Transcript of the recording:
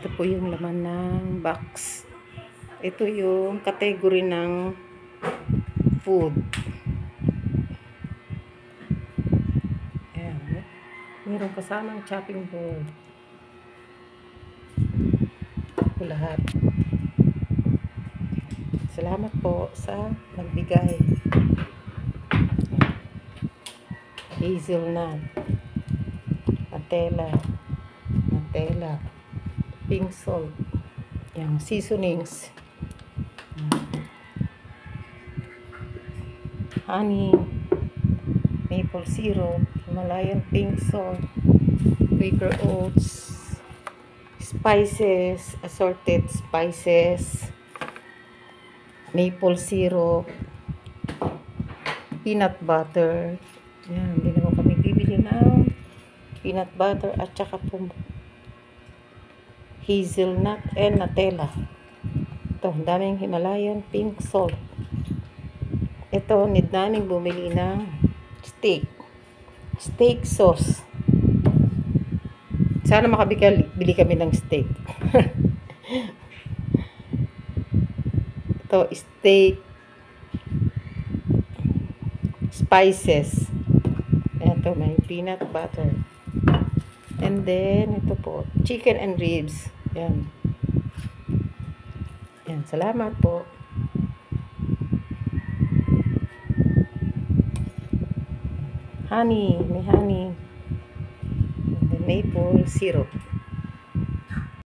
Ito po yung laman ng box. Ito yung category ng food. Ayan. Mayroong kasamang chopping board. Ito lahat. Salamat po sa nagbigay. Hazelnut, Nutella, pink salt, yung seasonings, honey, maple syrup, Himalayan pink salt, Quaker oats, spices, assorted spices, maple syrup, peanut butter. Yan, hindi naman kami bibili ng peanut butter at saka po hazelnut and Nutella. Ito, daming Himalayan pink salt. Ito, need namin bumili ng steak sauce. Sana makabili kami ng steak. Ito, steak spices. Ito, may peanut butter. And then, ito po, chicken and ribs. Yan. Yan, salamat po. Honey, may honey. And then, maple syrup.